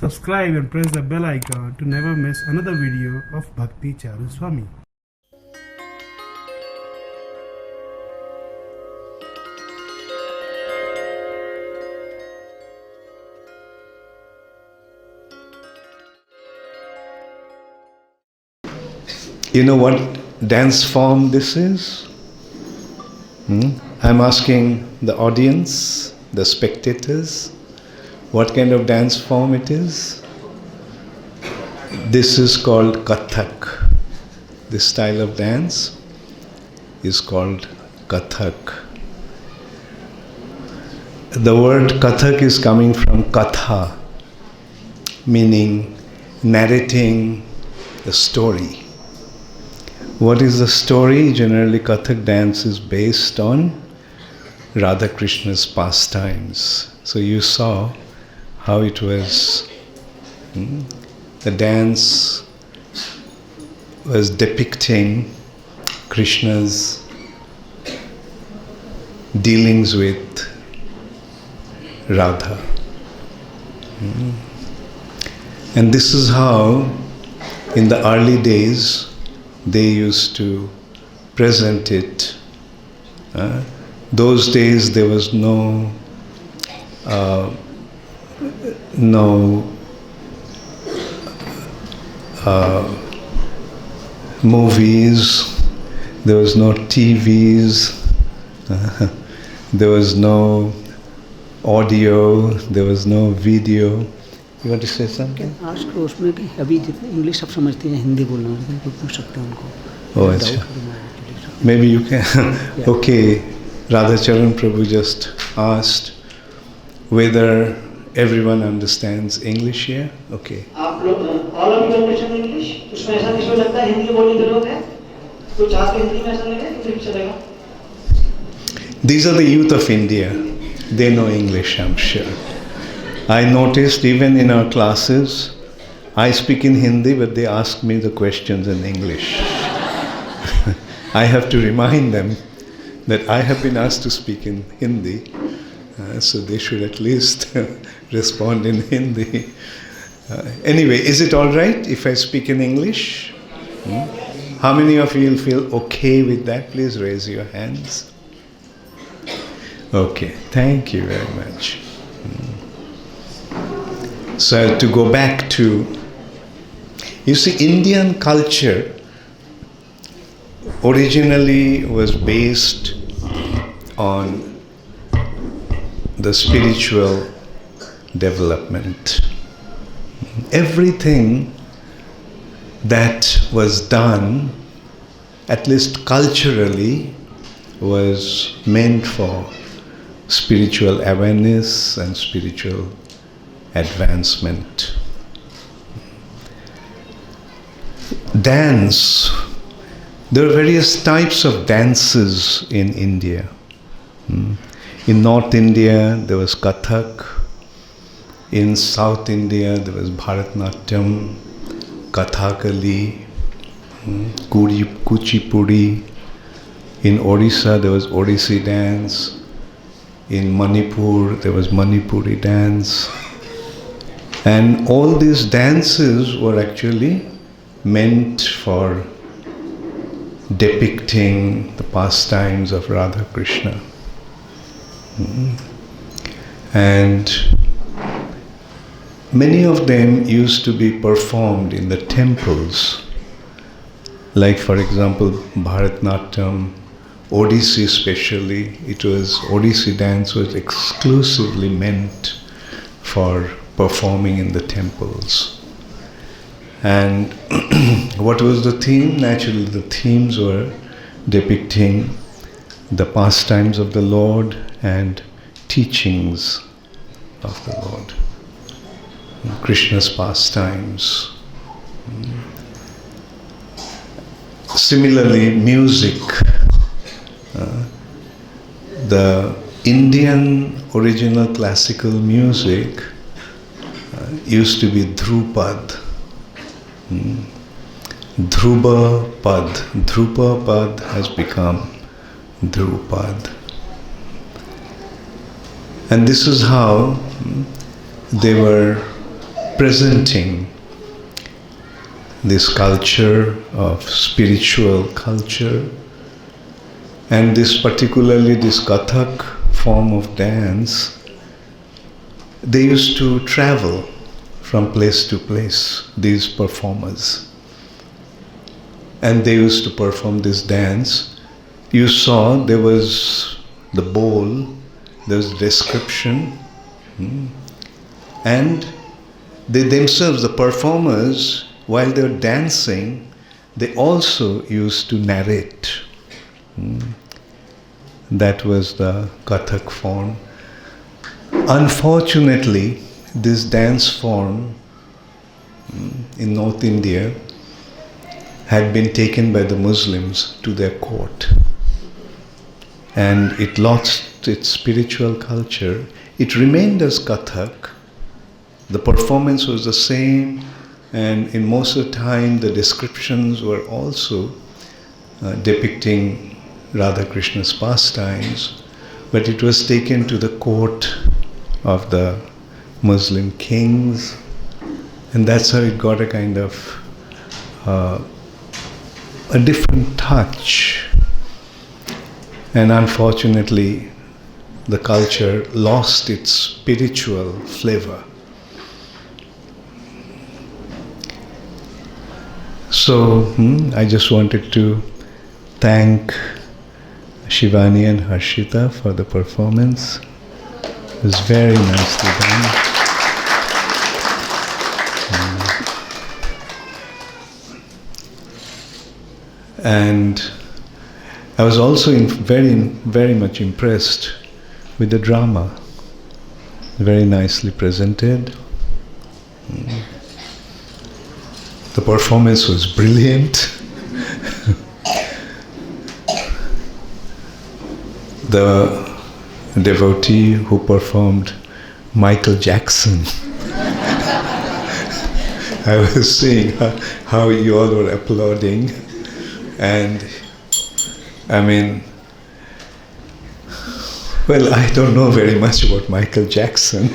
Subscribe and press the bell icon to never miss another video of Bhakti Charu Swami. You know what dance form this is? I'm asking the audience, the spectators, what kind of dance form it is? This is called Kathak. This style of dance is called Kathak. The word Kathak is coming from Katha, meaning narrating the story. What is the story? Generally, Kathak dance is based on Radha Krishna's pastimes. So you saw how it was. The dance was depicting Krishna's dealings with Radha. And this is how, in the early days, they used to present it. Those days there was no movies, there was no TVs, there was no audio, there was no video. You want to say something? Ask उसमें कि अभी जितने English आप समझते हैं हिंदी बोलना उनको पूछ सकते हैं उनको. Oh, अच्छा. Maybe you can. Okay, Radhacharan Prabhu just asked whether everyone understands English here. Okay. आप लोग all of you understand English? उसमें ऐसा किसी को लगता है हिंदी बोलने के लोग हैं? कुछ आपके हिंदी में ऐसा लगे तो फिर चलेगा. These are the youth of India. They know English, I'm sure. I noticed even in our classes, I speak in Hindi, but they ask me the questions in English. I have to remind them that I have been asked to speak in Hindi, so they should at least respond in Hindi. Anyway, is it all right if I speak in English? How many of you will feel okay with that? Please raise your hands. Okay, thank you very much. So to go back to, you see, Indian culture originally was based on the spiritual development. Everything that was done, at least culturally, was meant for spiritual awareness and spiritual advancement. Dance. There are various types of dances in India. In North India, there was Kathak. In South India, there was Bharatnatyam, Kathakali, Kuchipudi. In Orissa, there was Odissi dance. In Manipur, there was Manipuri dance. And all these dances were actually meant for depicting the pastimes of Radha Krishna. And many of them used to be performed in the temples. Like, for example, Bharatnatyam, Odissi especially, Odissi dance was exclusively meant for performing in the temples. And what was the theme? Naturally, the themes were depicting the pastimes of the Lord and teachings of the Lord. Krishna's pastimes. Similarly, music. The Indian original classical music used to be Dhrupad. Dhruva Pad. Dhruva Pad has become Dhrupad. And this is how they were presenting this culture of spiritual culture, and this particularly this Kathak form of dance. They used to travel from place to place, these performers, and they used to perform this dance. You saw there was the bowl, there was description, and they themselves, the performers, while they were dancing, they also used to narrate. That was the Kathak form. Unfortunately, this dance form in North India had been taken by the Muslims to their court, and it lost its spiritual culture. It remained as Kathak. The performance was the same, and in most of the time the descriptions were also depicting Radha Krishna's pastimes, but it was taken to the court of the Muslim kings, and that's how it got a kind of a different touch. And unfortunately, the culture lost its spiritual flavor. So I just wanted to thank Shivani and Harshita for the performance. It was very nicely done. And I was also very much impressed with the drama. Very nicely presented. The performance was brilliant. The devotee who performed Michael Jackson, I was seeing how you all were applauding, and I mean, well, I don't know very much about Michael Jackson,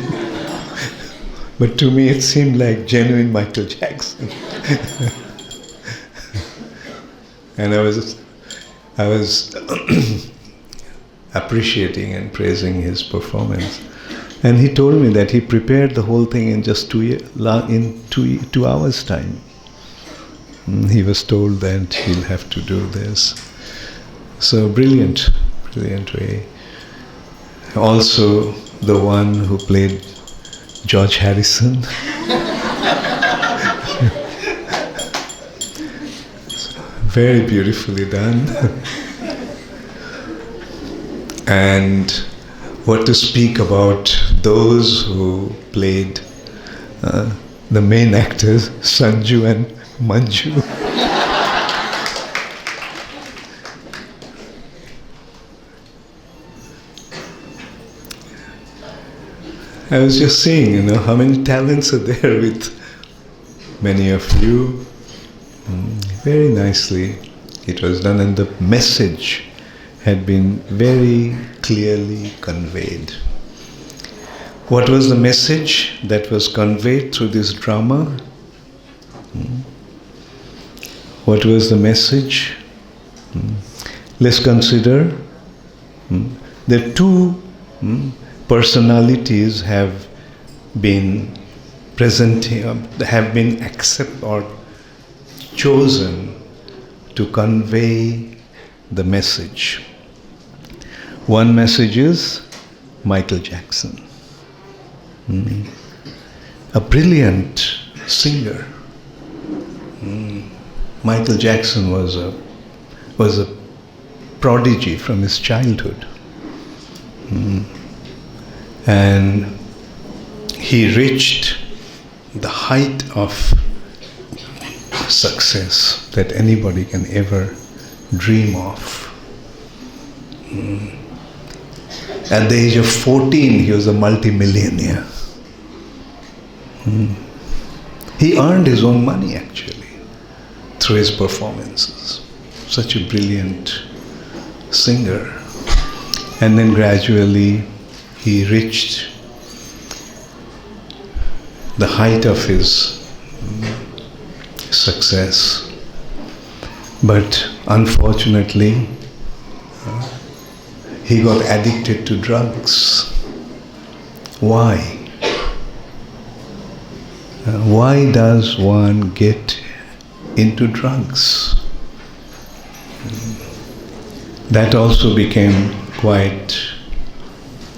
but to me it seemed like genuine Michael Jackson. And I was appreciating and praising his performance. And he told me that he prepared the whole thing in just 2 hours' time. He was told that he'll have to do this. So brilliant way. Also, the one who played George Harrison. Very beautifully done. And what to speak about those who played the main actors, Sanju and Manju. I was just seeing, how many talents are there with many of you. Very nicely it was done, and the message had been very clearly conveyed. What was the message that was conveyed through this drama? What was the message? Let's consider the two personalities have been accepted or chosen to convey the message. One message is Michael Jackson, a brilliant singer. Michael Jackson was a prodigy from his childhood, and he reached the height of success that anybody can ever dream of. At the age of 14, he was a multi-millionaire. He earned his own money actually through his performances. Such a brilliant singer. And then gradually he reached the height of his success. But unfortunately, he got addicted to drugs. Why? Why does one get into drugs? That also became quite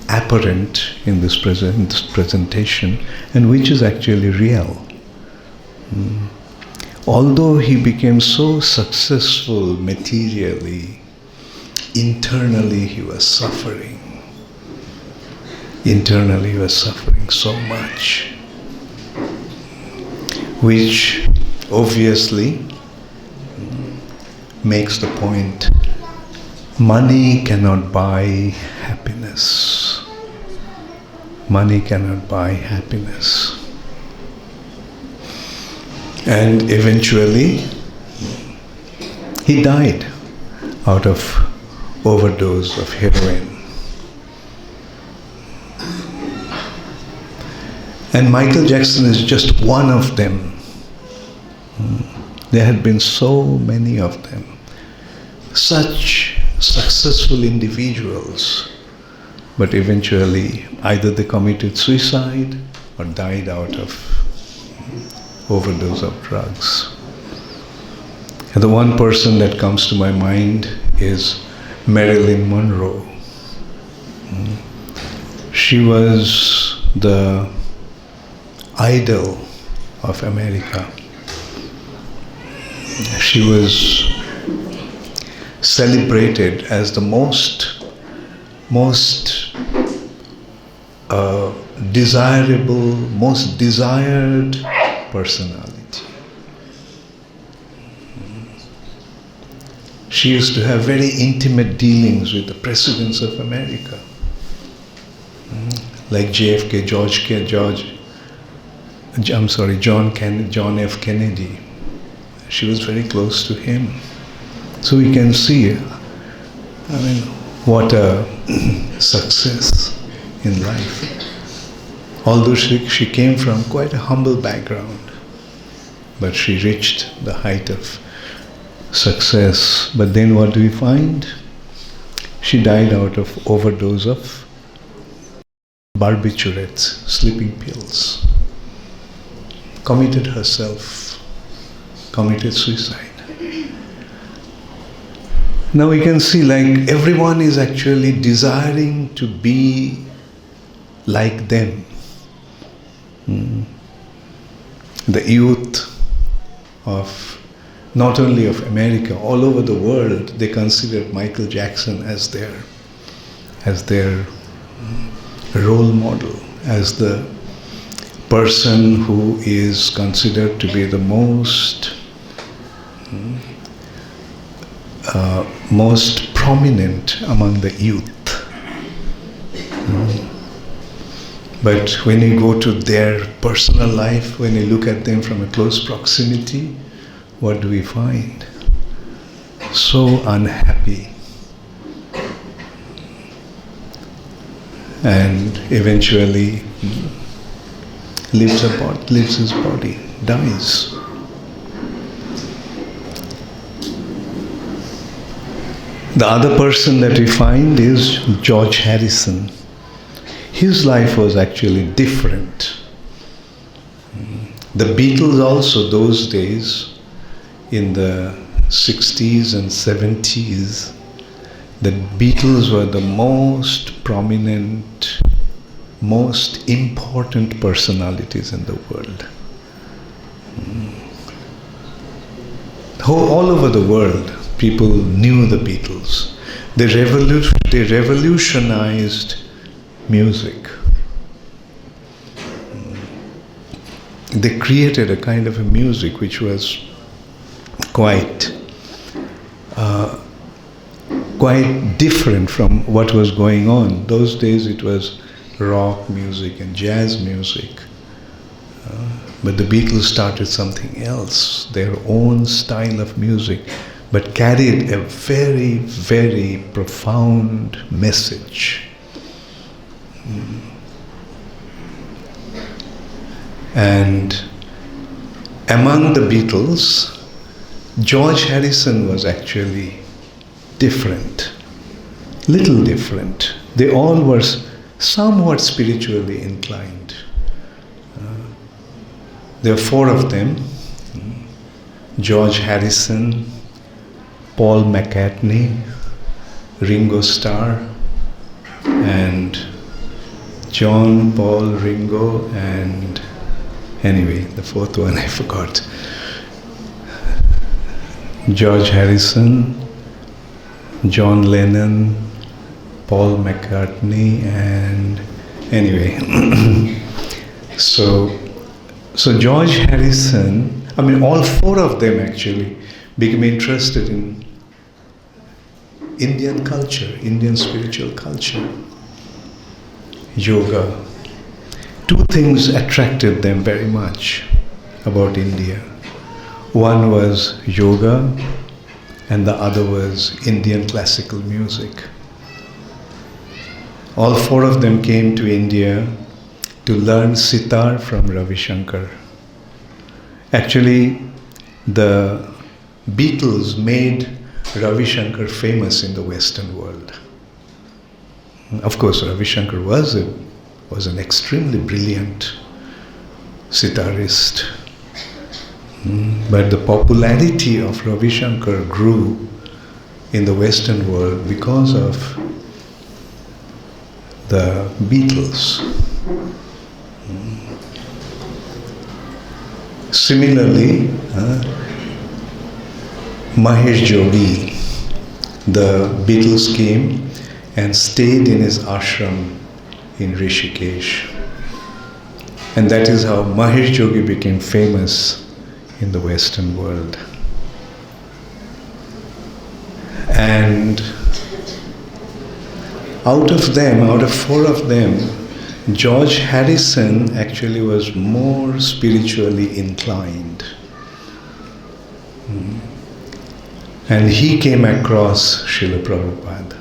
apparent in this presentation, and which is actually real. Although he became so successful materially, internally he was suffering. Internally he was suffering so much, which obviously makes the point, money cannot buy happiness. Money cannot buy happiness. And eventually, he died out of overdose of heroin. And Michael Jackson is just one of them. There had been so many of them. Such successful individuals. But eventually, either they committed suicide or died out of overdose of drugs. And the one person that comes to my mind is Marilyn Monroe. She was the idol of America. She was celebrated as the most desirable, most desired personality. She used to have very intimate dealings with the presidents of America, like JFK, John F. Kennedy. She was very close to him. So we can see, what a success in life. Although she came from quite a humble background, but she reached the height of success. But then what do we find? She died out of overdose of barbiturates, sleeping pills. Committed herself, committed suicide. Now we can see, like, everyone is actually desiring to be like them. The youth of, not only of America, all over the world, they considered Michael Jackson as their role model, as the person who is considered to be the most prominent among the youth. But when you go to their personal life, when you look at them from a close proximity, what do we find? So unhappy. And eventually leaves his body, dies. The other person that we find is George Harrison. His life was actually different. The Beatles also, those days, in the 60s and 70s, the Beatles were the most prominent, most important personalities in the world. All over the world, people knew the Beatles. They revolutionized music. They created a kind of a music which was quite different from what was going on. Those days it was rock music and jazz music. But the Beatles started something else, their own style of music, but carried a very, very profound message. And among the Beatles, George Harrison was actually different, little different. They all were somewhat spiritually inclined. There are four of them: George Harrison, Paul McCartney, Ringo Starr, and John, Paul, Ringo, and anyway, the fourth one I forgot. George Harrison, John Lennon, Paul McCartney, and anyway. So George Harrison, all four of them actually became interested in Indian culture, Indian spiritual culture, yoga. Two things attracted them very much about India. One was yoga, and the other was Indian classical music. All four of them came to India to learn sitar from Ravi Shankar. Actually, the Beatles made Ravi Shankar famous in the Western world. Of course, Ravi Shankar was an extremely brilliant sitarist. But the popularity of Ravi Shankar grew in the Western world because of the Beatles. Similarly, Mahesh Jogi, the Beatles came and stayed in his ashram in Rishikesh. And that is how Mahesh Jogi became famous in the Western world. And out of four of them, George Harrison actually was more spiritually inclined. And he came across Srila Prabhupada.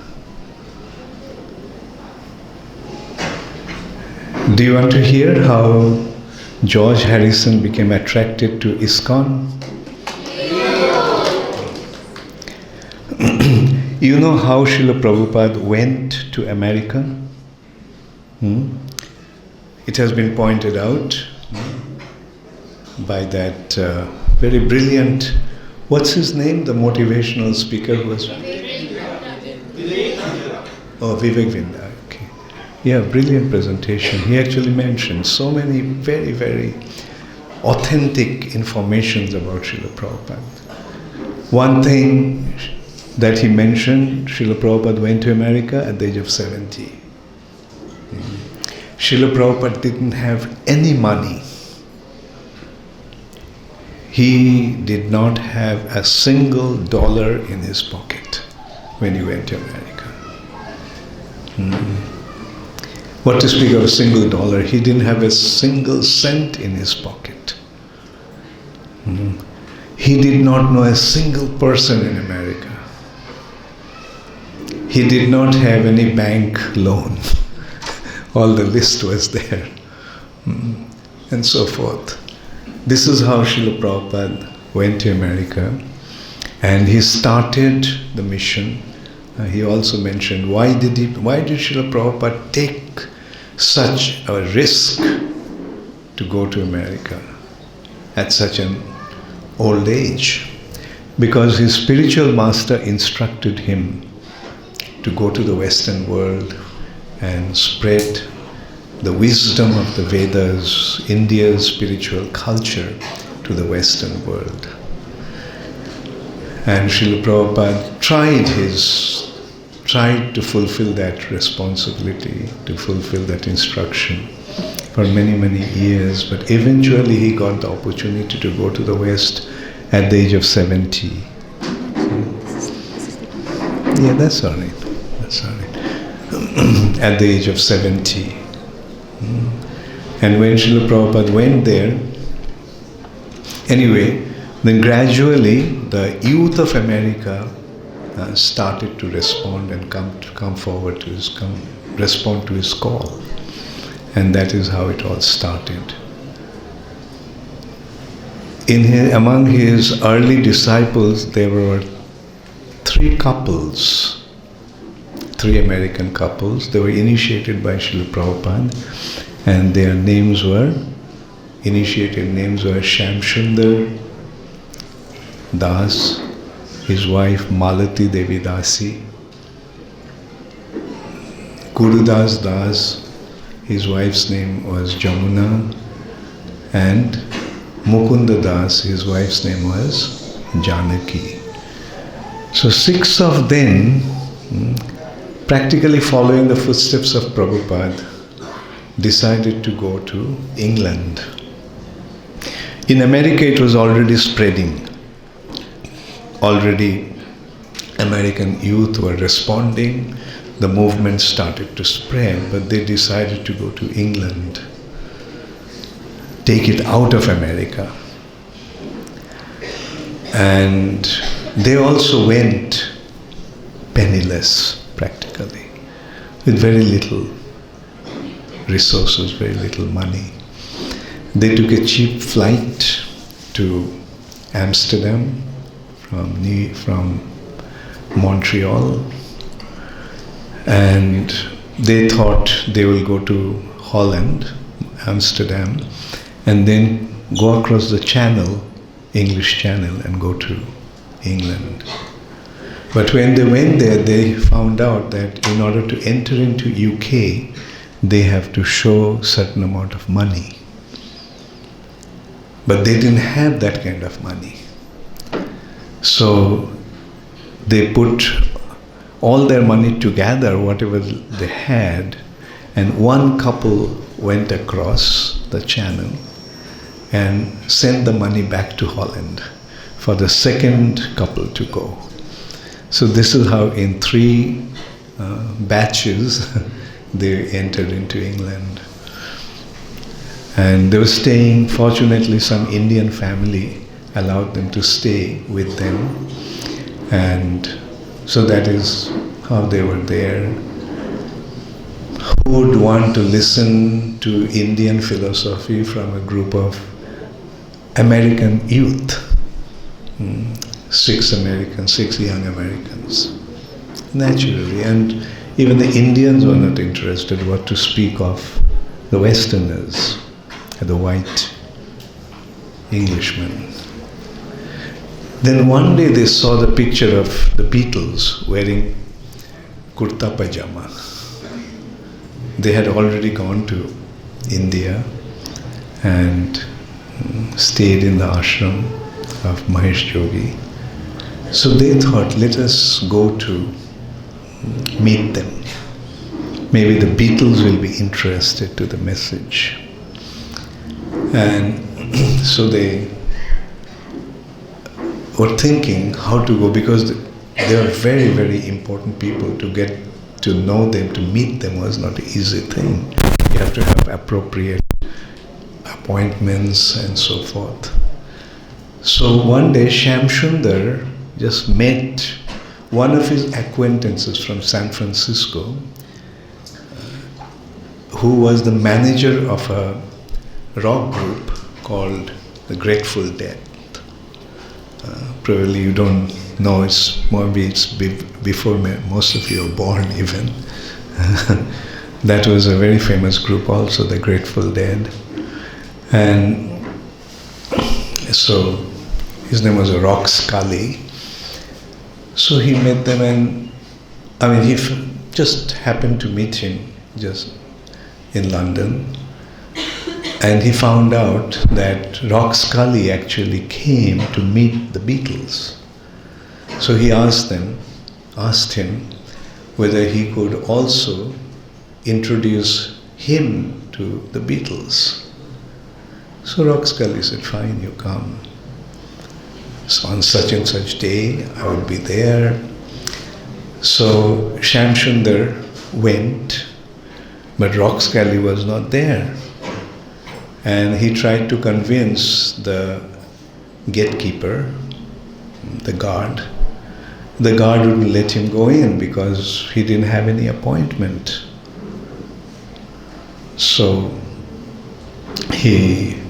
Do you want to hear how George Harrison became attracted to ISKCON? You know how Srila Prabhupada went to America? It has been pointed out by that very brilliant, what's his name, the motivational speaker who was... Vivek Vinda, okay. Yeah, brilliant presentation. He actually mentioned so many very, very authentic informations about Srila Prabhupada. One thing that he mentioned, Srila Prabhupada went to America at the age of 70. Srila Prabhupada didn't have any money. He did not have a single dollar in his pocket when he went to America. What to speak of a single dollar? He didn't have a single cent in his pocket. He did not know a single person in America. He did not have any bank loan. All the list was there, and so forth. This is how Srila Prabhupada went to America, and he started the mission. He also mentioned why did Srila Prabhupada take such a risk to go to America at such an old age? Because his spiritual master instructed him to go to the Western world and spread the wisdom of the Vedas, India's spiritual culture, to the Western world. And Srila Prabhupada tried to fulfill that responsibility, to fulfill that instruction for many, many years, but eventually he got the opportunity to go to the West at the age of 70. Yeah, that's all right. That's all right. At the age of 70. And when Srila Prabhupada went there, anyway, then gradually the youth of America started to respond and come forward to respond to his call. And that is how it all started. among his early disciples, there were three couples, three American couples. They were initiated by Srila Prabhupada, and their initiated names were Shamsundar Das, his wife Malati Devi Dasi, Gurudas Das, his wife's name was Jamuna, and Mukunda Das, his wife's name was Janaki. So 6 of them, practically following the footsteps of Prabhupada, decided to go to England. In America it was already spreading. Already American youth were responding, the movement started to spread, but they decided to go to England, take it out of America. And they also went penniless, practically, with very little resources, very little money. They took a cheap flight to Amsterdam from Montreal, and they thought they will go to Holland, Amsterdam, and then go across the channel, English Channel, and go to England. But when they went there, they found out that in order to enter into UK, they have to show certain amount of money. But they didn't have that kind of money. So they put all their money together, whatever they had, and one couple went across the channel and sent the money back to Holland for the second couple to go. So this is how in 3 batches they entered into England. And they were staying, fortunately some Indian family allowed them to stay with them, and so that is how they were there. Who would want to listen to Indian philosophy from a group of American youth? 6 young Americans, naturally. And even the Indians were not interested, what to speak of the Westerners, the white Englishmen. Then one day they saw the picture of the Beatles wearing kurta pajama. They had already gone to India and stayed in the ashram of Mahesh Yogi. So they thought, let us go to meet them. Maybe the Beatles will be interested to the message. And so they were thinking how to go, because they were very, very important people. To get to know them, to meet them was not an easy thing. You have to have appropriate appointments and so forth. So one day Shamsundar just met one of his acquaintances from San Francisco, who was the manager of a rock group called the Grateful Dead. Probably you don't know, it's before most of you are born even. That was a very famous group also, the Grateful Dead. And so his name was Rock Scully. So he met them, and he just happened to meet him just in London. And he found out that Rock Scully actually came to meet the Beatles. So he asked him whether he could also introduce him to the Beatles. So Rock Scully said, fine, you come. So on such and such day, I will be there. So Shamsundar went, but Rock Scully was not there. And he tried to convince the gatekeeper, the guard. The guard wouldn't let him go in because he didn't have any appointment. So he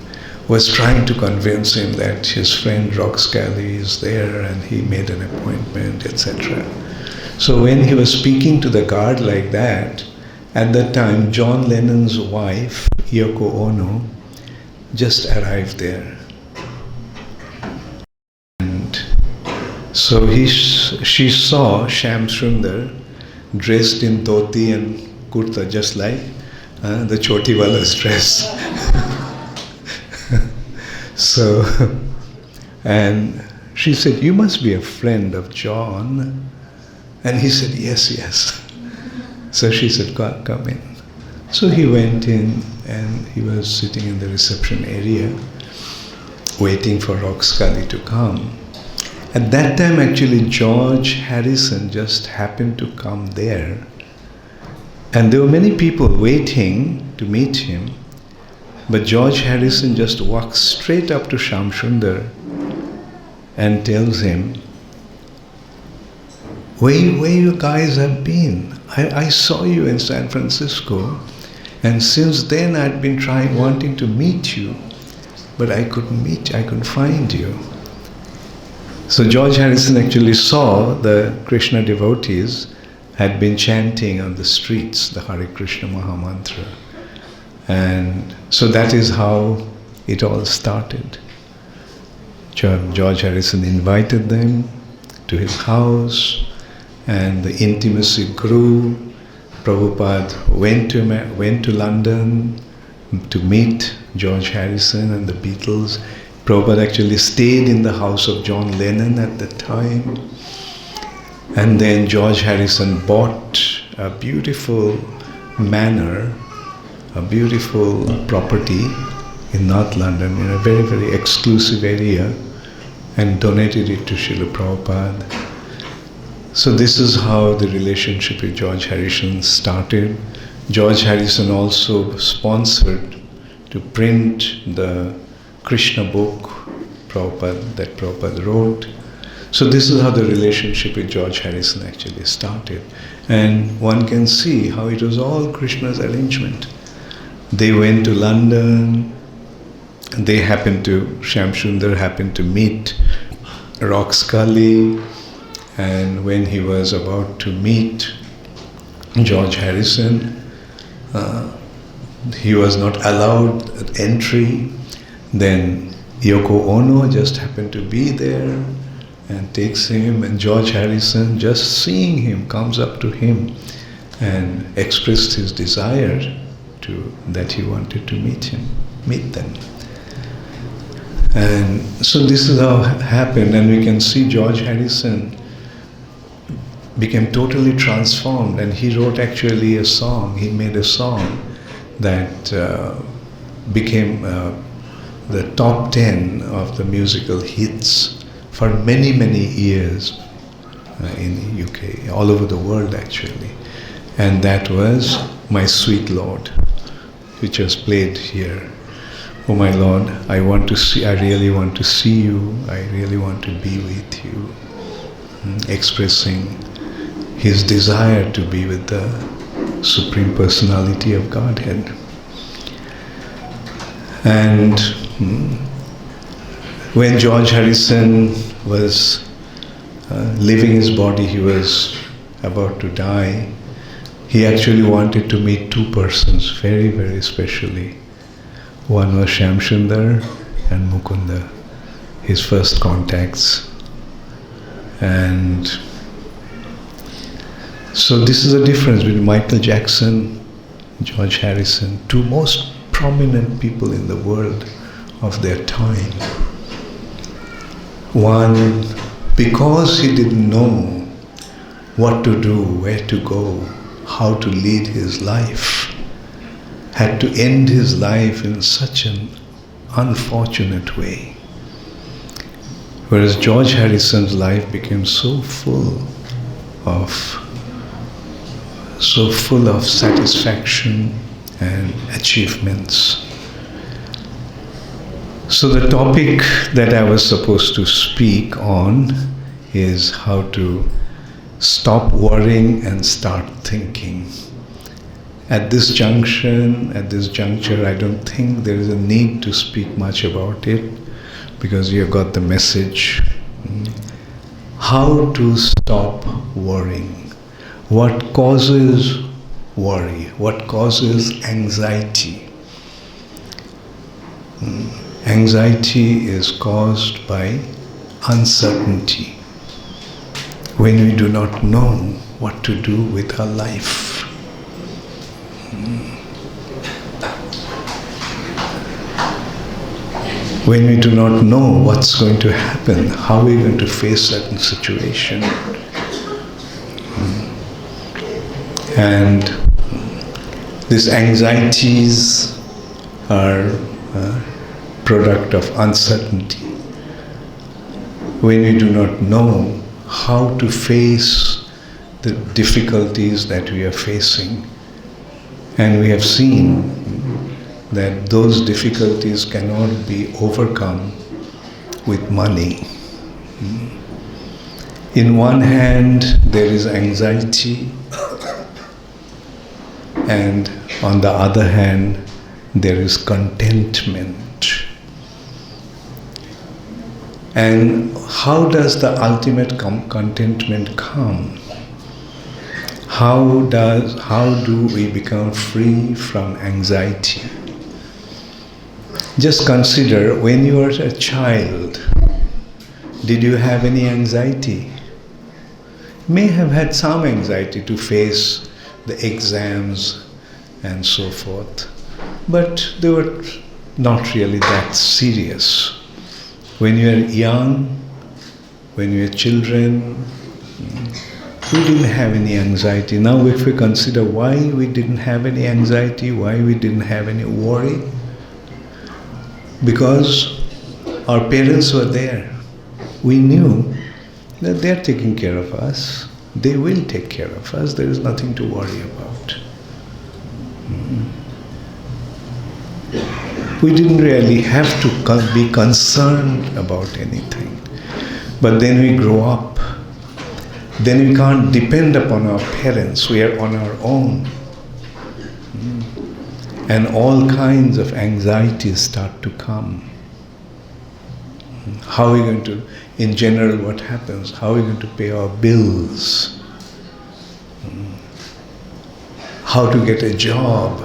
was trying to convince him that his friend Roxcally is there and he made an appointment, etc. So when he was speaking to the guard like that, at that time John Lennon's wife, Yoko Ono, just arrived there. And so she saw Shyam Sundar dressed in dhoti and kurta, just like the Chotiwala's dress. So, and she said, "You must be a friend of John." And he said, "Yes, yes." So she said, "Come in." So he went in and he was sitting in the reception area waiting for Roxcally to come. At that time actually George Harrison just happened to come there. And there were many people waiting to meet him. But George Harrison just walks straight up to Shyam Sundar and tells him, where you guys have been? I saw you in San Francisco, and since then I'd been wanting to meet you, but I couldn't find you. So George Harrison actually saw the Krishna devotees had been chanting on the streets the Hare Krishna Mahamantra. And so that is how it all started. George Harrison invited them to his house, and the intimacy grew. Prabhupada went to London to meet George Harrison and the Beatles. Prabhupada actually stayed in the house of John Lennon at the time. And then George Harrison bought a beautiful manor, a beautiful property in North London, in a very, very exclusive area, and donated it to Srila Prabhupada. So this is how the relationship with George Harrison started. George Harrison also sponsored to print the Krishna book that Prabhupada wrote. So this is how the relationship with George Harrison actually started. And one can see how it was all Krishna's arrangement. They went to London, Shyam Sundar happened to meet Roxcally, and when he was about to meet George Harrison, he was not allowed entry. Then Yoko Ono just happened to be there and takes him, and George Harrison, just seeing him, comes up to him and expressed his desire that he wanted to meet them. And so this is how it happened, and we can see George Harrison became totally transformed, and he wrote actually a song. He made a song that became the top 10 of the musical hits for many, many years in UK, all over the world actually. And that was My Sweet Lord, which was played here. Oh my Lord, I really want to see you, I really want to be with you. Expressing his desire to be with the Supreme Personality of Godhead. And when George Harrison was leaving his body, he was about to die, he actually wanted to meet two persons very, very specially. One was Shyam Sundar and Mukunda, his first contacts. And so this is the difference between Michael Jackson, George Harrison, two most prominent people in the world of their time. One, because he didn't know what to do, where to go, how to lead his life, had to end his life in such an unfortunate way. Whereas George Harrison's life became so full of satisfaction and achievements. So the topic that I was supposed to speak on is how to stop worrying and start thinking. At this juncture, I don't think there is a need to speak much about it, because you have got the message. How to stop worrying? What causes worry? What causes anxiety? Anxiety is caused by uncertainty, when we do not know what to do with our life. When we do not know what's going to happen, how we're going to face certain situation. And these anxieties are a product of uncertainty. When we do not know how to face the difficulties that we are facing, and we have seen that those difficulties cannot be overcome with money. In one hand, there is anxiety, and on the other hand, there is contentment. And how does the ultimate contentment come? How do we become free from anxiety? Just consider, when you were a child, did you have any anxiety? May have had some anxiety to face the exams and so forth, but they were not really that serious. When you were young, when you were children, we didn't have any anxiety. Now if we consider why we didn't have any anxiety, why we didn't have any worry, because our parents were there. We knew that they are taking care of us. They will take care of us. There is nothing to worry about. We didn't really have to be concerned about anything. But then we grow up. Then we can't depend upon our parents. We are on our own. And all kinds of anxieties start to come. How are we going to, in general, what happens? How are we going to pay our bills? How to get a job?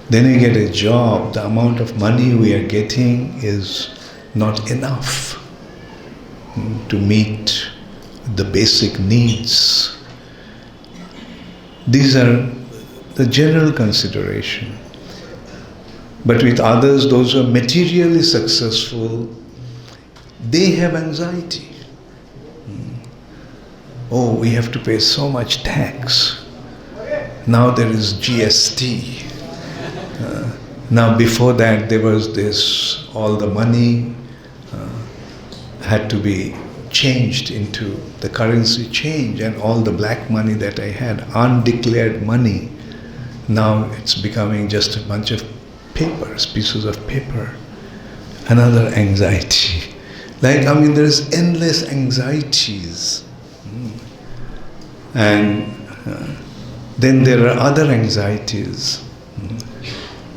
Then we get a job, the amount of money we are getting is not enough to meet the basic needs. These are the general consideration. But with others, those who are materially successful, they have anxiety. Oh, we have to pay so much tax. Now there is GST. Now before that there was this, all the money had to be changed into the currency change, and all the black money that I had, undeclared money, now it's becoming just a bunch of papers, pieces of paper. Another anxiety. There's endless anxieties. And then there are other anxieties.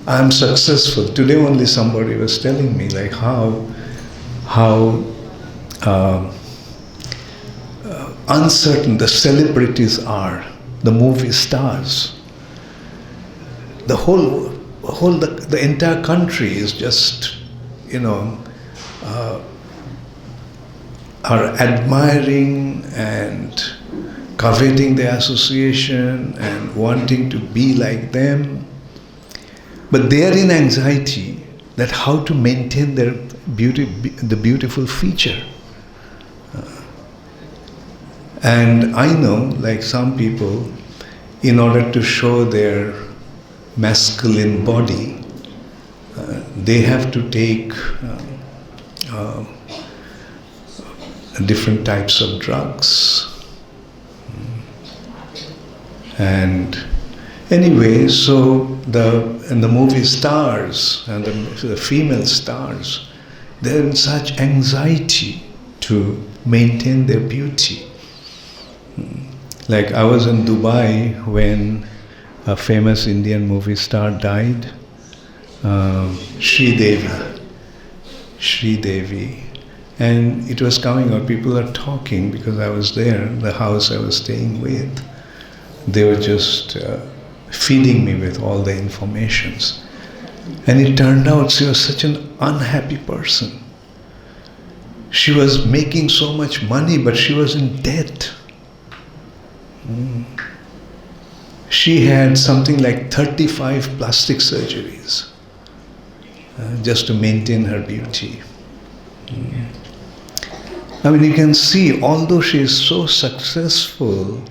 I'm successful. Today only somebody was telling me how uncertain the celebrities are, the movie stars. The entire country is just, are admiring and coveting their association and wanting to be like them. But they are in anxiety that how to maintain their beauty, the beautiful feature. And I know, like some people, in order to show their masculine body, they have to take different types of drugs. And anyway, so the movie stars and the female stars, they're in such anxiety to maintain their beauty. Like I was in Dubai when a famous Indian movie star, died. Sri Devi. And it was coming out, people are talking because I was there, the house I was staying with. They were just feeding me with all the informations. And it turned out she was such an unhappy person. She was making so much money, but she was in debt. She had something like 35 plastic surgeries just to maintain her beauty. I mean, you can see, although she is so successful,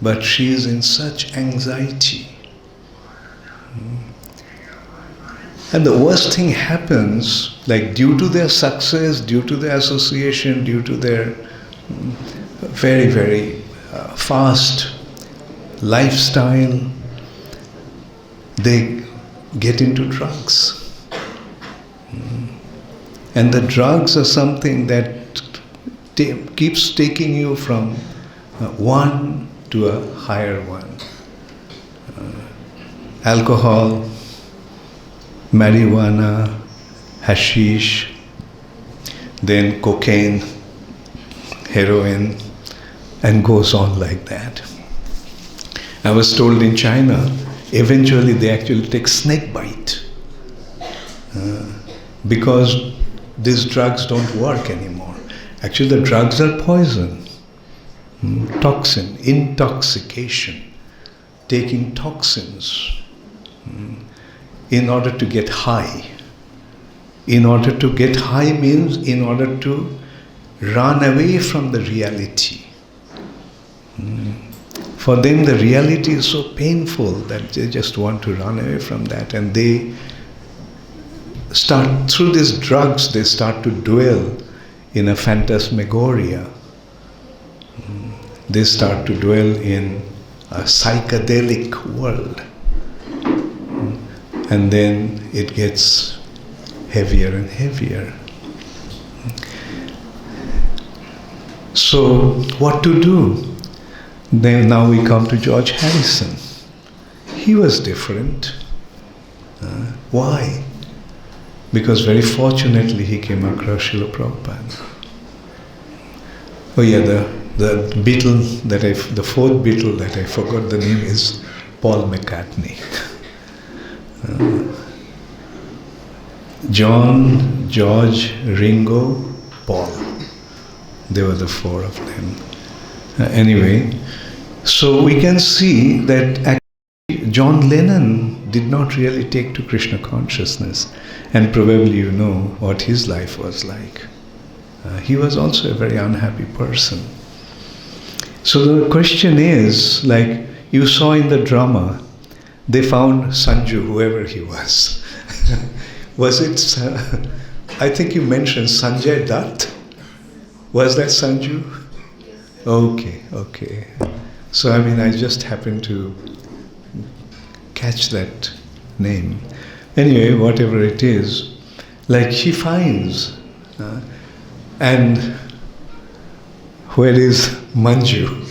but she is in such anxiety. And the worst thing happens, like due to their success, due to their association, due to their very, very fast lifestyle, they get into drugs. And the drugs are something that keeps taking you from one to a higher one. Alcohol, marijuana, hashish, then cocaine, heroin, and goes on like that. I was told in China, eventually they actually take snake bite because these drugs don't work anymore. Actually, the drugs are poison, toxin, intoxication, taking toxins in order to get high. In order to get high means in order to run away from the reality. For them, the reality is so painful that they just want to run away from that, and they start, through these drugs, they start to dwell in a phantasmagoria. They start to dwell in a psychedelic world. And then it gets heavier and heavier. So, what to do? Then now we come to George Harrison. He was different. Why? Because very fortunately he came across Srila Prabhupada. Oh yeah, the Beatle the fourth Beatle that I forgot the name is Paul McCartney. John, George, Ringo, Paul. They were the four of them. Anyway, so we can see that actually John Lennon did not really take to Krishna consciousness, and probably you know what his life was like. He was also a very unhappy person. So the question is, like you saw in the drama, they found Sanju, whoever he was. Was it, I think you mentioned Sanjay Dutt? Was that Sanju? Okay. So I mean, I just happened to catch that name. Anyway, whatever it is, like he finds, and where is Manju?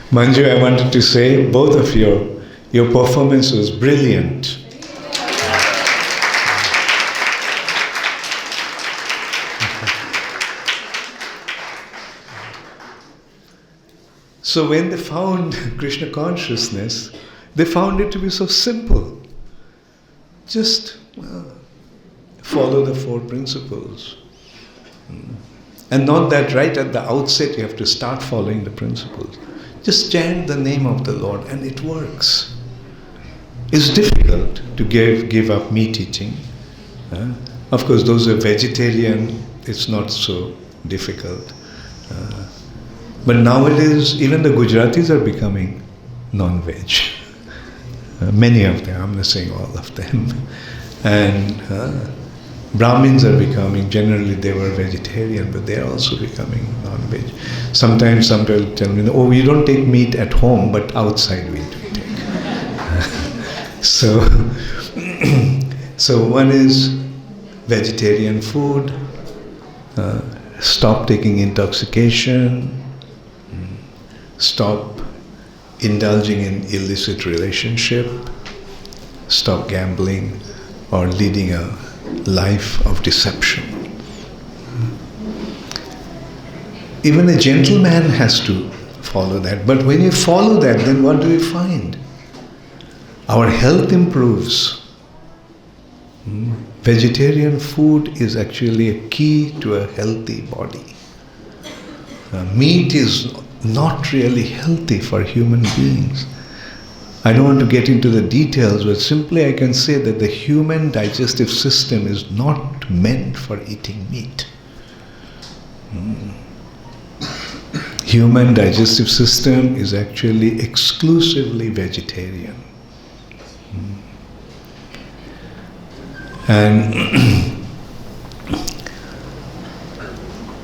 Manju, I wanted to say, both of your performance was brilliant. So when they found Krishna consciousness, they found it to be so simple. Just follow the four principles. And not that right at the outset you have to start following the principles. Just chant the name of the Lord and it works. It's difficult to give up meat eating. Of course, those who are vegetarian, it's not so difficult. But nowadays, even the Gujaratis are becoming non-veg. Many of them, I'm not saying all of them. And Brahmins are becoming, generally they were vegetarian, but they are also becoming non-veg. Sometimes some people tell me, oh, we don't take meat at home, but outside we do take. So one is vegetarian food, stop taking intoxication, stop indulging in illicit relationship, stop gambling, or leading a life of deception. Even a gentleman has to follow that. But when you follow that, then what do you find? Our health improves. Vegetarian food is actually a key to a healthy body. Meat is not really healthy for human beings. I don't want to get into the details, but simply I can say that the human digestive system is not meant for eating meat. Human digestive system is actually exclusively vegetarian. And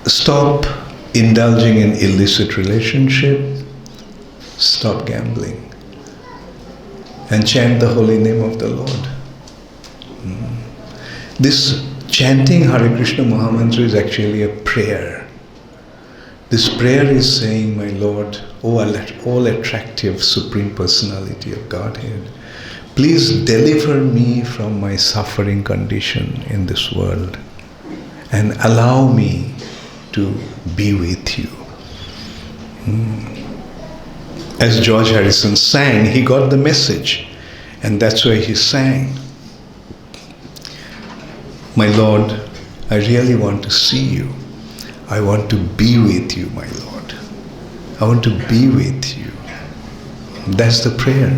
stop indulging in illicit relationship, stop gambling, and chant the holy name of the Lord. This chanting Hare Krishna Mahamantra is actually a prayer. This prayer is saying, my Lord, all attractive Supreme Personality of Godhead, please deliver me from my suffering condition in this world and allow me to be with you. As George Harrison sang, he got the message, and that's why he sang. My Lord, I really want to see you. I want to be with you, my Lord. I want to be with you. That's the prayer,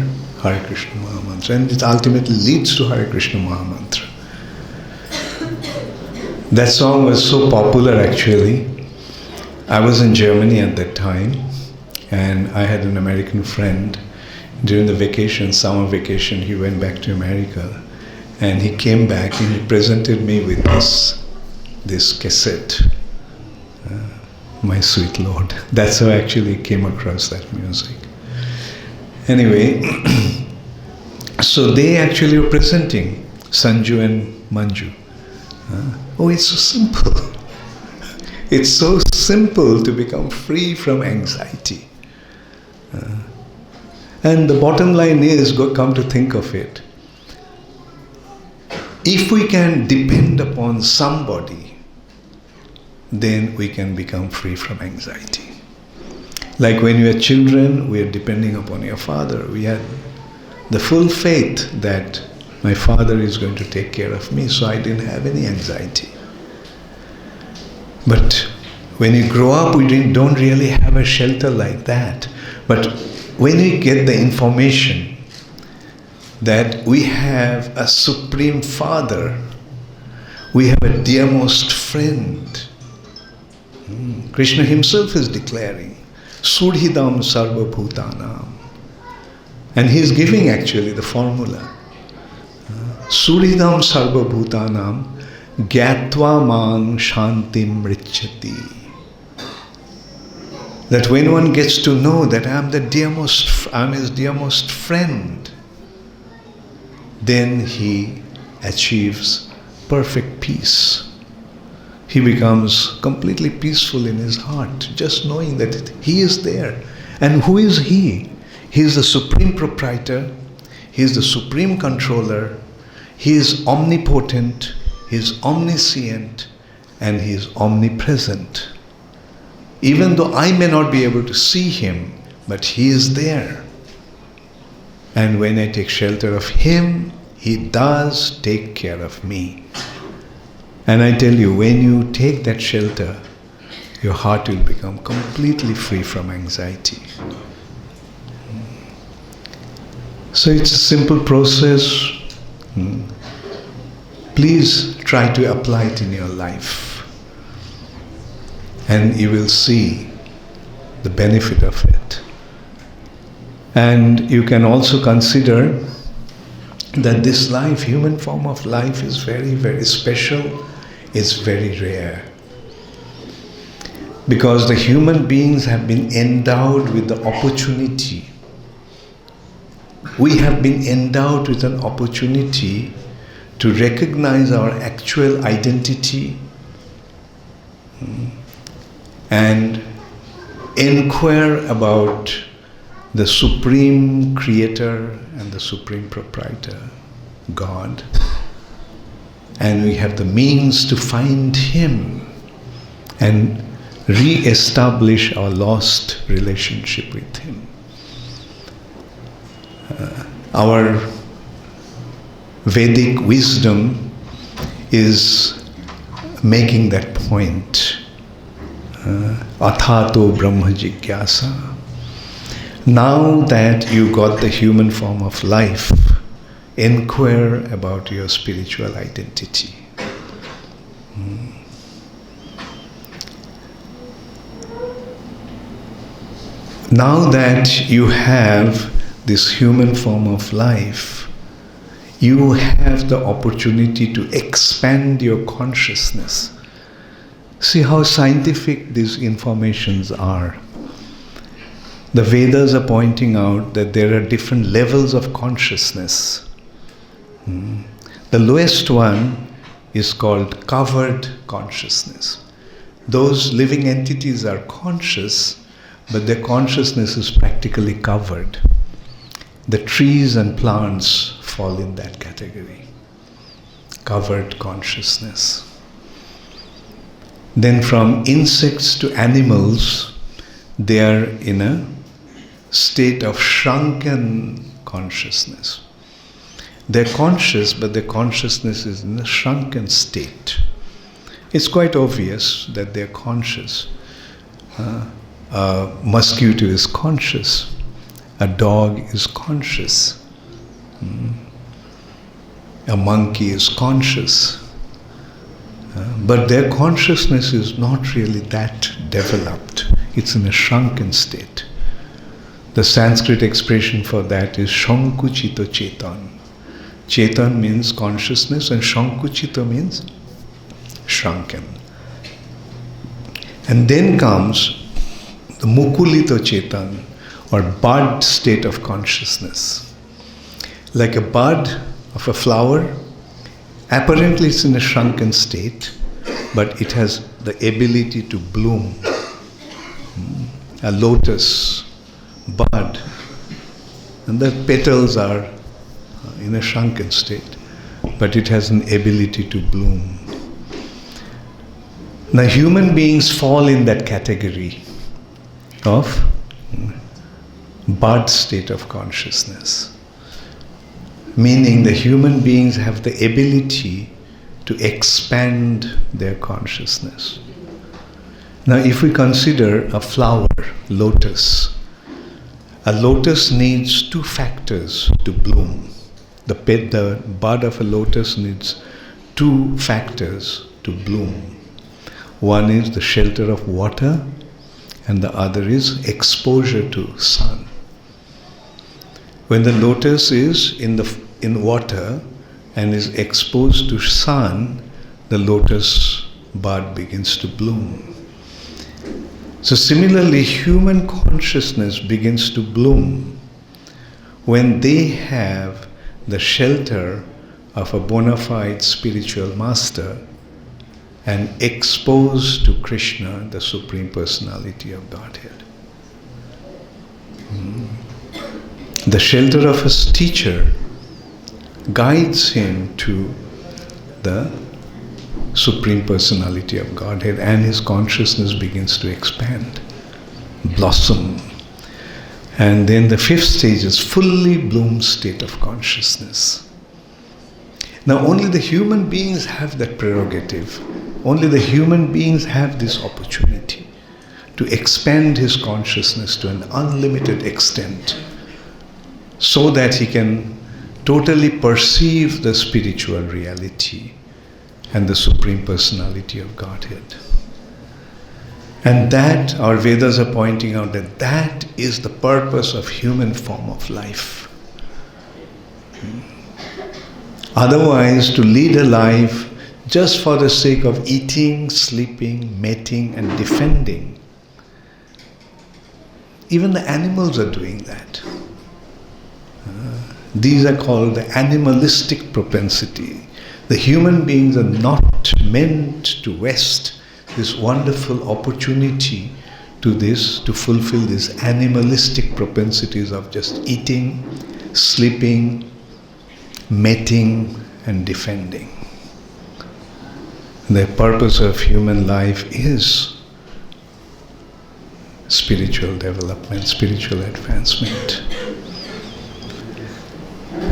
Hare Krishna Mahamantra, and it ultimately leads to Hare Krishna Mahamantra. That song was so popular actually. I was in Germany at that time, and I had an American friend. During the vacation, summer vacation, he went back to America, and he came back and he presented me with this cassette, My Sweet Lord. That's how I actually came across that music. Anyway, so they actually were presenting Sanju and Manju. Oh, it's so simple. It's so simple to become free from anxiety. And the bottom line is, come to think of it, if we can depend upon somebody, then we can become free from anxiety. Like when we are children, we are depending upon your father. We had the full faith that my father is going to take care of me, so I didn't have any anxiety. But when you grow up, we don't really have a shelter like that. But when we get the information that we have a Supreme Father, we have a dearmost friend, Krishna himself is declaring, Sudhidam Sarva Bhutanam. And he is giving actually the formula. Sudhidam Sarva Bhutanam Gyatva Mang Shantim Richati. That when one gets to know that I'm his dearmost friend, then he achieves perfect peace. He becomes completely peaceful in his heart, just knowing that he is there. And who is he? He is the supreme proprietor, he is the supreme controller, he is omnipotent, he is omniscient, and he is omnipresent. Even though I may not be able to see him, but he is there. And when I take shelter of him, he does take care of me. And I tell you, when you take that shelter, your heart will become completely free from anxiety. So it's a simple process. Please try to apply it in your life. And you will see the benefit of it. And you can also consider that this life, human form of life, is very, very special. It's very rare. Because the human beings have been endowed with the opportunity. We have been endowed with an opportunity to recognize our actual identity and inquire about the Supreme Creator and the Supreme Proprietor, God, and we have the means to find Him and re-establish our lost relationship with Him. Our Vedic wisdom is making that point. Athato Brahma Jigyasa. Now that you got the human form of life, inquire about your spiritual identity. Now that you have this human form of life, you have the opportunity to expand your consciousness. See how scientific these informations are. The Vedas are pointing out that there are different levels of consciousness. The lowest one is called covered consciousness. Those living entities are conscious, but their consciousness is practically covered. The trees and plants fall in that category. Covered consciousness. Then from insects to animals, they are in a state of shrunken consciousness. They're conscious, but their consciousness is in a shrunken state. It's quite obvious that they're conscious. A mosquito is conscious. A dog is conscious. A monkey is conscious. But their consciousness is not really that developed. It's in a shrunken state. The Sanskrit expression for that is Shankuchita Chetan. Chetan means consciousness and Shankuchita means shrunken. And then comes the Mukulita Chetan, or bud state of consciousness. Like a bud of a flower, apparently it's in a shrunken state, but it has the ability to bloom. A lotus bud, and the petals are in a shrunken state, but it has an ability to bloom. Now human beings fall in that category of bud state of consciousness, meaning the human beings have the ability to expand their consciousness. Now if we consider a flower, lotus, a lotus needs two factors to bloom. The bud of a lotus needs two factors to bloom. One is the shelter of water, and the other is exposure to sun. When the lotus is in water and is exposed to sun, the lotus bud begins to bloom. So similarly, human consciousness begins to bloom when they have the shelter of a bona fide spiritual master and exposed to Krishna, the Supreme Personality of Godhead. The shelter of his teacher guides him to the Supreme Personality of Godhead, and his consciousness begins to expand, blossom. And then the fifth stage is fully bloomed state of consciousness. Now only the human beings have that prerogative. Only the human beings have this opportunity to expand his consciousness to an unlimited extent so that he can totally perceive the spiritual reality and the Supreme Personality of Godhead. And that, our Vedas are pointing out that that is the purpose of human form of life. Otherwise, to lead a life just for the sake of eating, sleeping, mating and defending, even the animals are doing that. These are called the animalistic propensity. The human beings are not meant to waste this wonderful opportunity to this, to fulfill these animalistic propensities of just eating, sleeping, mating, and defending. The purpose of human life is spiritual development, spiritual advancement.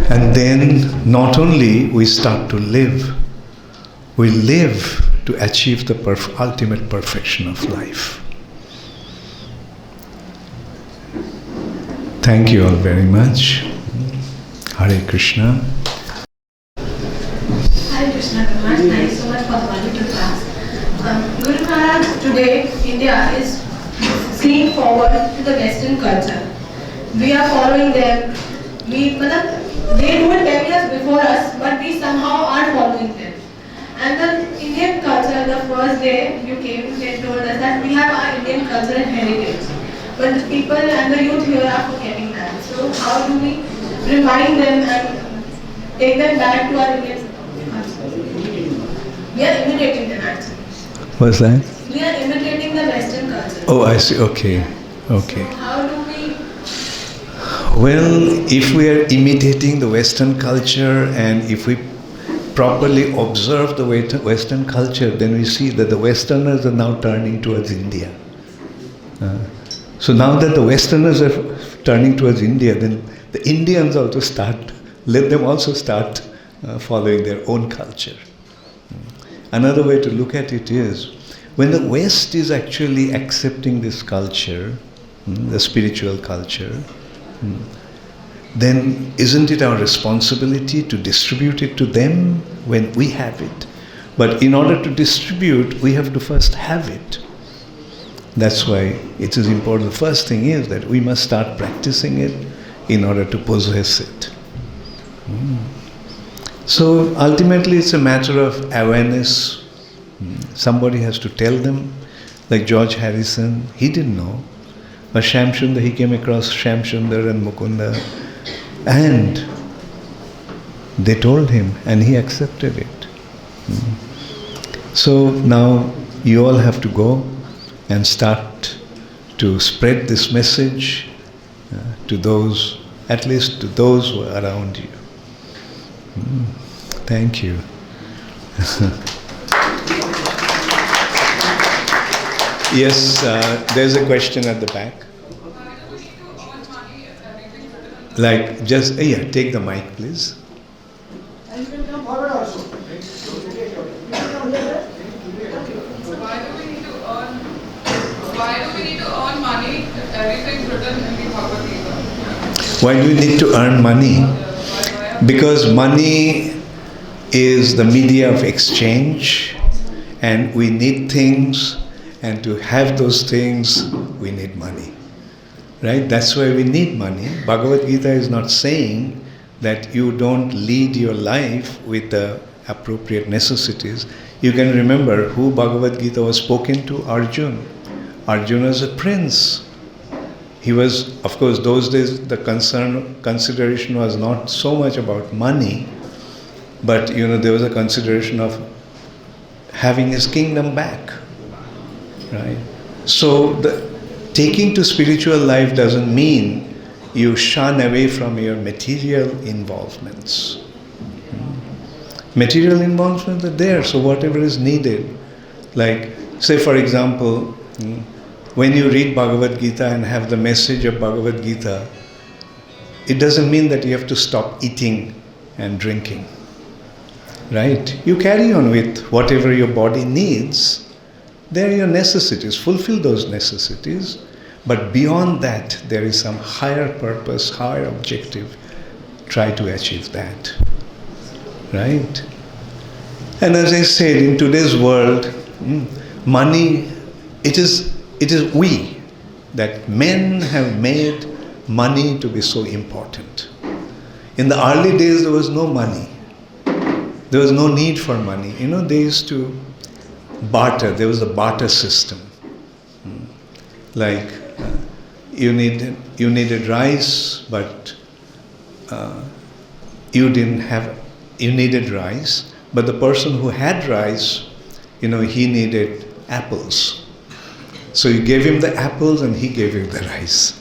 And then not only we start to live, we live to achieve the ultimate perfection of life. Thank you all very much. Hare Krishna. Hare Krishna, Maharaj. Thank you so much for the wonderful class. Guru Maharaj, today India is leaning forward to the Western culture. We are following them. They do it 10 years before us, but we somehow are following them. And the Indian culture, the first day you came, they told us that we have our Indian culture and heritage. But the people and the youth here are forgetting that. So how do we remind them and take them back to our Indian culture? We are imitating them actually. What's that? We are imitating the Western culture. Oh, I see. Okay. Okay. How do we... Well, if we are imitating the Western culture and if we properly observe the Western culture, then we see that the Westerners are now turning towards India. So now that the Westerners are turning towards India, then the Indians also let them also start following their own culture. Another way to look at it is, when the West is actually accepting this culture, the spiritual culture, then isn't it our responsibility to distribute it to them when we have it? But in order to distribute, we have to first have it. That's why it is important. The first thing is that we must start practicing it in order to possess it. So ultimately it's a matter of awareness. Somebody has to tell them, like George Harrison, he didn't know. But Shamsundar, he came across Shamsundar and Mukunda, and they told him, and he accepted it. So now you all have to go and start to spread this message to those, at least to those who are around you. Thank you. Yes, there's a question at the back. Like, just, take the mic, please. And you can come forward also. Why do we need to earn money if everything's written in the Bhagavad Gita? Why do we need to earn money? Because money is the media of exchange, and we need things, and to have those things, we need money. Right? That's why we need money. Bhagavad Gita is not saying that you don't lead your life with the appropriate necessities. You can remember who Bhagavad Gita was spoken to, Arjuna. Arjuna is a prince. He was, of course, those days the consideration was not so much about money, but there was a consideration of having his kingdom back. Right? So taking to spiritual life doesn't mean you shun away from your material involvements. Material involvements are there, so whatever is needed. Like, say for example, when you read Bhagavad Gita and have the message of Bhagavad Gita, it doesn't mean that you have to stop eating and drinking. Right? You carry on with whatever your body needs. They're your necessities. Fulfill those necessities. But beyond that, there is some higher purpose, higher objective. Try to achieve that. Right? And as I said, in today's world, money, it is we, that men have made money to be so important. In the early days, there was no money. There was no need for money. They used to barter. There was a barter system. Like, you needed rice, but you needed rice, but the person who had rice, he needed apples. So you gave him the apples and he gave you the rice.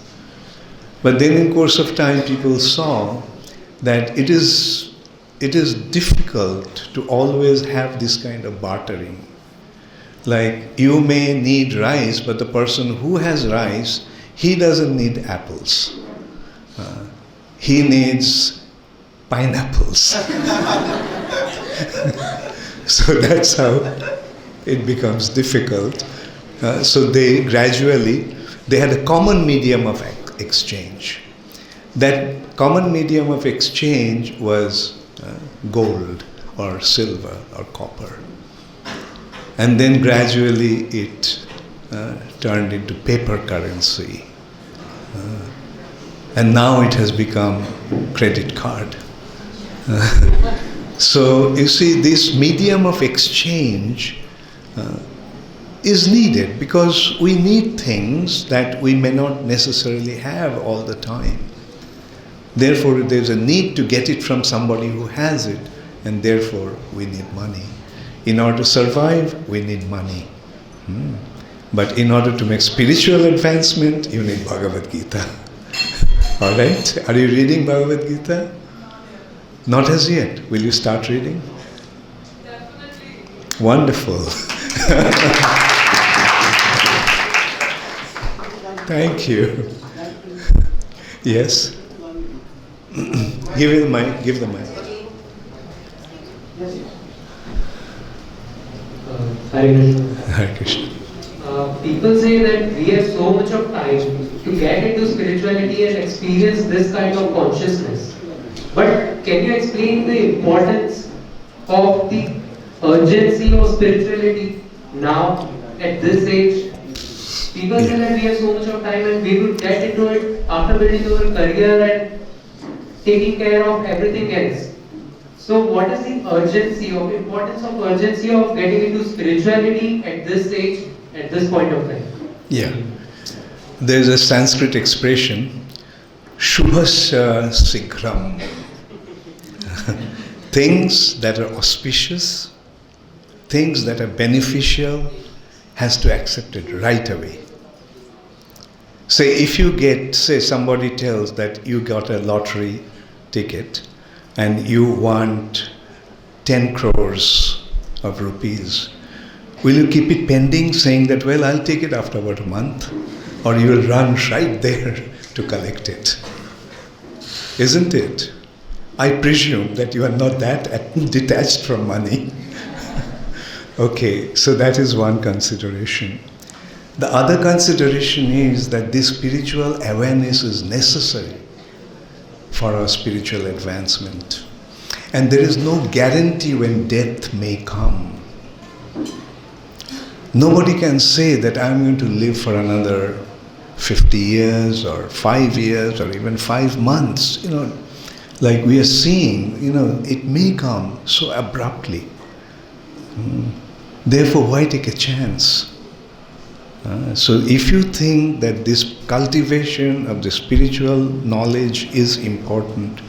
But then in course of time people saw that it is difficult to always have this kind of bartering. Like you may need rice, but the person who has rice, he doesn't need apples. He needs pineapples. So that's how it becomes difficult. So they had a common medium of exchange. That common medium of exchange was gold or silver or copper. And then gradually it turned into paper currency. And now it has become credit card. So you see, this medium of exchange is needed because we need things that we may not necessarily have all the time. Therefore, there's a need to get it from somebody who has it, and therefore we need money. In order to survive, we need money. But in order to make spiritual advancement, you need Bhagavad Gita. All right? Are you reading Bhagavad Gita? Not as yet. Will you start reading? Definitely. Wonderful. Thank you. Yes? Give the mic. Give the mic. Hare Krishna. Hare Krishna. People say that we have so much of time to get into spirituality and experience this kind of consciousness. But can you explain the importance of the urgency of spirituality now, at this age? People say that we have so much of time and we will get into it after building our career and taking care of everything else. So what is the importance of urgency of getting into spirituality at this stage, at this point of time? Yeah. There's a Sanskrit expression, Shubhasya Sighram. Things that are auspicious, things that are beneficial, has to accept it right away. Say if you somebody tells that you got a lottery ticket and you want 10 crores of rupees, will you keep it pending saying that, well, I'll take it after about a month? Or you will run right there to collect it? Isn't it? I presume that you are not that detached from money. Okay, so that is one consideration. The other consideration is that this spiritual awareness is necessary for our spiritual advancement. And there is no guarantee when death may come. Nobody can say that I'm going to live for another 50 years or 5 years or even 5 months. Like we are seeing, it may come so abruptly. Therefore, why take a chance? So if you think that this cultivation of the spiritual knowledge is important,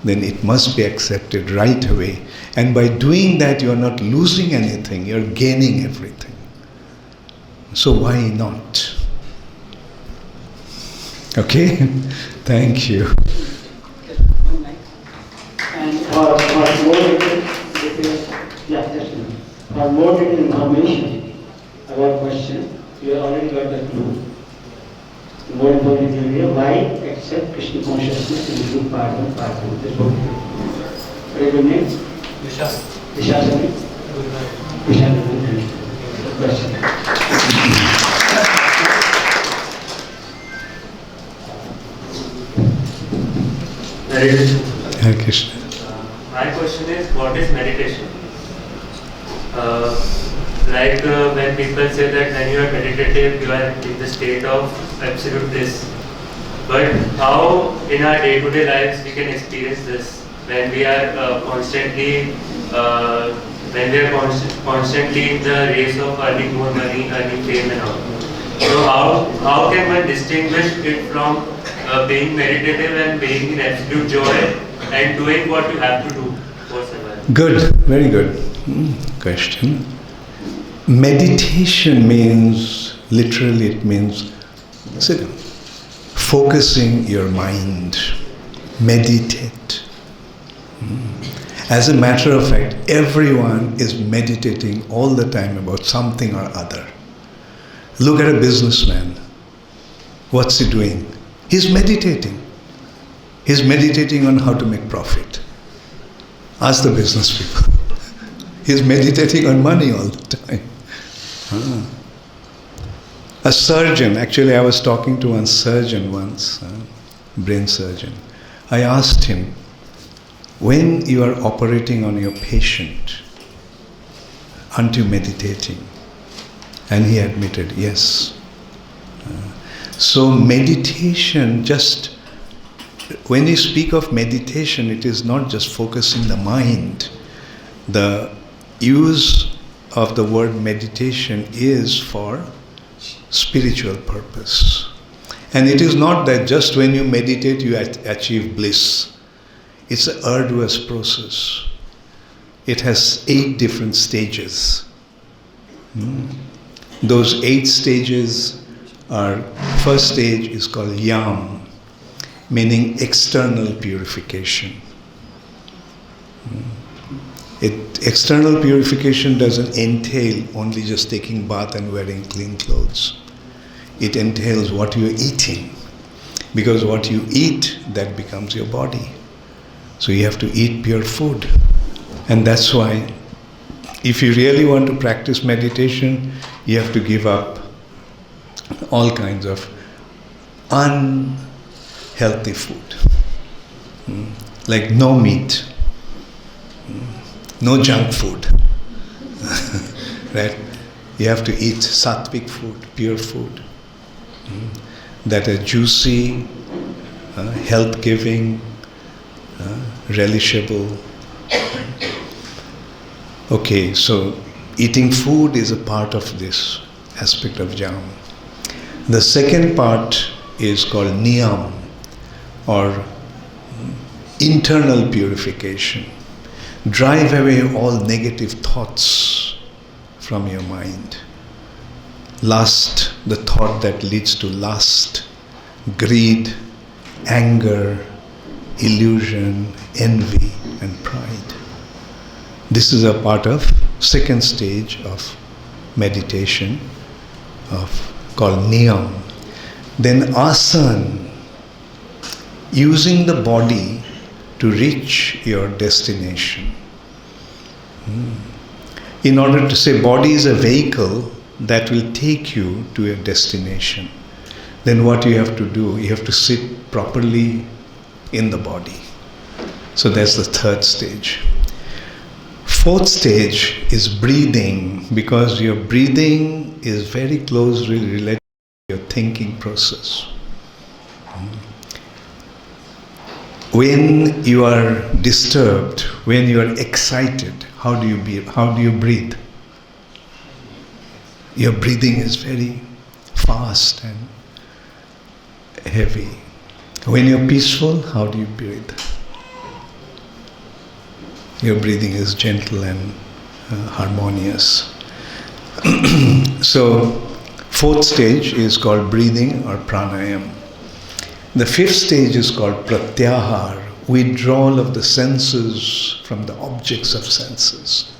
then it must be accepted right away. And by doing that, you are not losing anything, you are gaining everything. So why not? Okay? Thank you. And for more detailed information about question, you have already got the clue. More important area, why accept Krishna consciousness in group part 1, part 2. This book. What is your name? Vishal. Vishal. Vishal. Question. Hare Krishna. My question is, what is meditation? When people say that when you are meditative, you are in the state of absolute bliss. But how in our day-to-day lives we can experience this when we are constantly in the race of earning more money, earning fame and all. So how can one distinguish it from being meditative and being in absolute joy and doing what you have to do for survival? Good, very good question. Meditation means Literally it means sit down. Focusing your mind. Meditate. As a matter of fact, everyone is meditating all the time about something or other. Look at a businessman. What's he doing? He's meditating. He's meditating on how to make profit. Ask the business people. He's meditating on money all the time. A surgeon, actually I was talking to one surgeon once, brain surgeon. I asked him, when you are operating on your patient, aren't you meditating? And he admitted, yes. So meditation, just when you speak of meditation, it is not just focusing the mind. The use of the word meditation is for spiritual purpose. And it is not that just when you meditate you achieve bliss. It's an arduous process. It has 8 different stages. Those 8 stages are, first stage is called yam, meaning external purification. External purification doesn't entail only just taking bath and wearing clean clothes. It entails what you're eating. Because what you eat, that becomes your body. So you have to eat pure food. And that's why, if you really want to practice meditation, you have to give up all kinds of unhealthy food. Like no meat. No junk food. Right? You have to eat sattvic food, pure food. That are juicy, health-giving, relishable. Okay, so eating food is a part of this aspect of jam. The second part is called niyam, or internal purification. Drive away all negative thoughts from your mind. Lust, the thought that leads to lust, greed, anger, illusion, envy, and pride. This is a part of second stage of meditation called niyam. Then asan, using the body to reach your destination. In order to say body is a vehicle that will take you to your destination, then what you have to do, you have to sit properly in the body. So that's the third stage. Fourth stage is breathing, because your breathing is very closely related to your thinking process. When you are disturbed, when you are excited, how do you breathe? Your breathing is very fast and heavy. When you're peaceful, how do you breathe? Your breathing is gentle and harmonious. So, fourth stage is called breathing or pranayam. The fifth stage is called pratyahar, withdrawal of the senses from the objects of senses.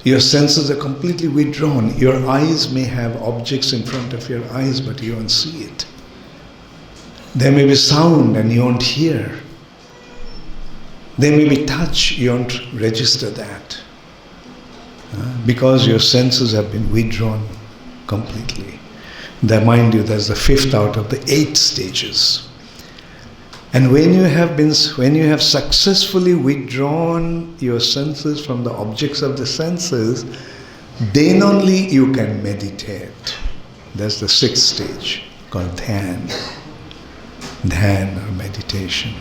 Your senses are completely withdrawn. Your eyes may have objects in front of your eyes, but you don't see it. There may be sound and you don't hear. There may be touch, you don't register that. Because your senses have been withdrawn completely. Mind you, that's the fifth out of the 8 stages. And when you have successfully withdrawn your senses from the objects of the senses, then only you can meditate. That's the 6th stage, called dhyan. Dhyan or meditation.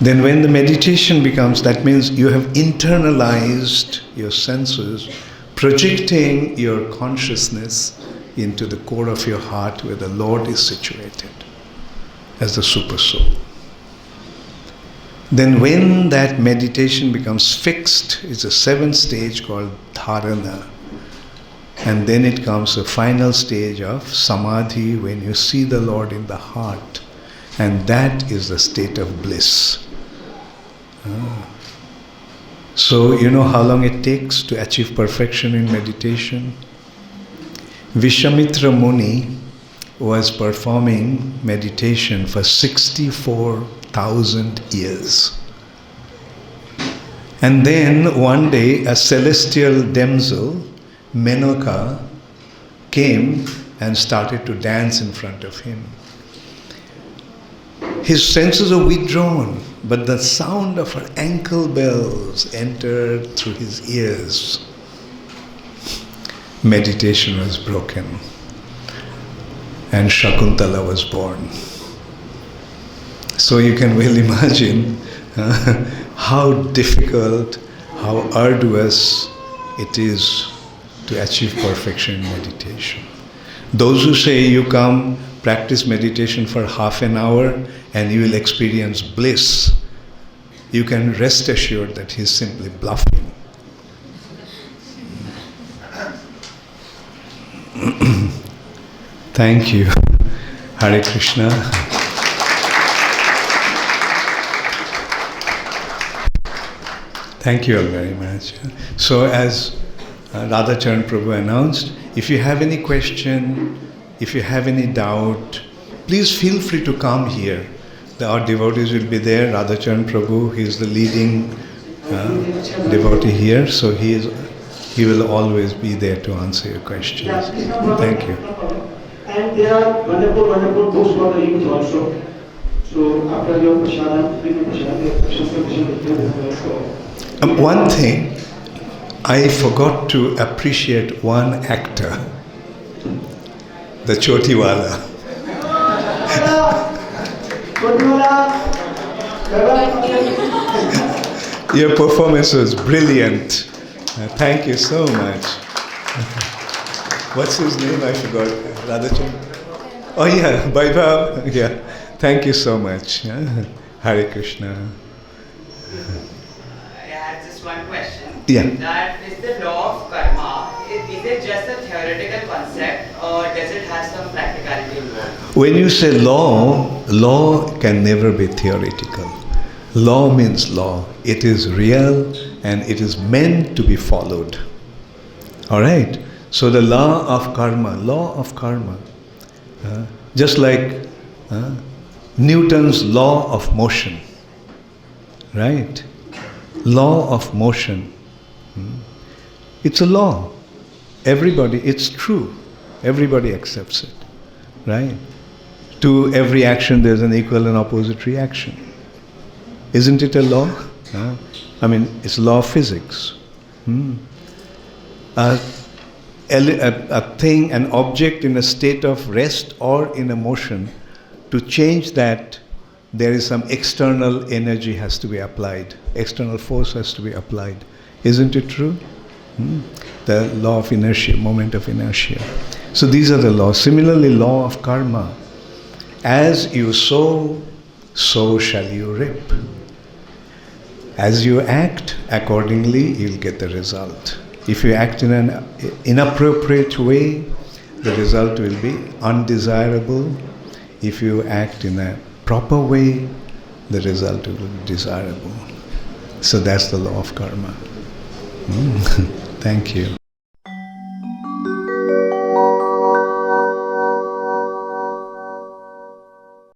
Then when the meditation becomes, that means you have internalized your senses, projecting your consciousness into the core of your heart where the Lord is situated as the super soul. Then when that meditation becomes fixed, it's a 7th stage called dharana. And then it comes the final stage of samadhi, when you see the Lord in the heart. And that is the state of bliss. So, you know how long it takes to achieve perfection in meditation? Vishwamitra Muni was performing meditation for 64,000 years. And then one day a celestial damsel, Menoka, came and started to dance in front of him. His senses were withdrawn, but the sound of her ankle bells entered through his ears. Meditation was broken, and Shakuntala was born. So you can well imagine how difficult, how arduous it is to achieve perfection in meditation. Those who say you come, practice meditation for half an hour and you will experience bliss, you can rest assured that he is simply bluffing. Thank you. Hare Krishna. Thank you all very much. So as Radhacharan Prabhu announced, if you have any question, if you have any doubt, please feel free to come here. Our devotees will be there. Radhacharan Prabhu, he is the leading devotee here, so he will always be there to answer your questions. Thank you. And there are wonderful books for the youth also. So after your prashadam, one thing, I forgot to appreciate one actor, the Chotiwala. Your performance was brilliant. Thank you so much. What's his name? I forgot. Radhachan? Oh yeah, Vaibhav. Yeah. Thank you so much. Hare Krishna. I had just one question. Yeah. That is the law of karma. Is it just a theoretical concept or does it have some practicality involved? When you say law, law can never be theoretical. Law means law. It is real and it is meant to be followed. Alright? So the law of karma, just like Newton's law of motion, right? Law of motion. It's a law. Everybody, it's true. Everybody accepts it, right? To every action there's an equal and opposite reaction. Isn't it a law? I mean, it's law of physics. A thing, an object in a state of rest or in a motion, to change that, there is some external energy has to be applied. External force has to be applied. Isn't it true? The law of inertia, moment of inertia. So these are the laws. Similarly, law of karma. As you sow, so shall you reap. As you act, accordingly, you'll get the result. If you act in an inappropriate way, the result will be undesirable. If you act in a proper way, the result will be desirable. So that's the law of karma. Thank you.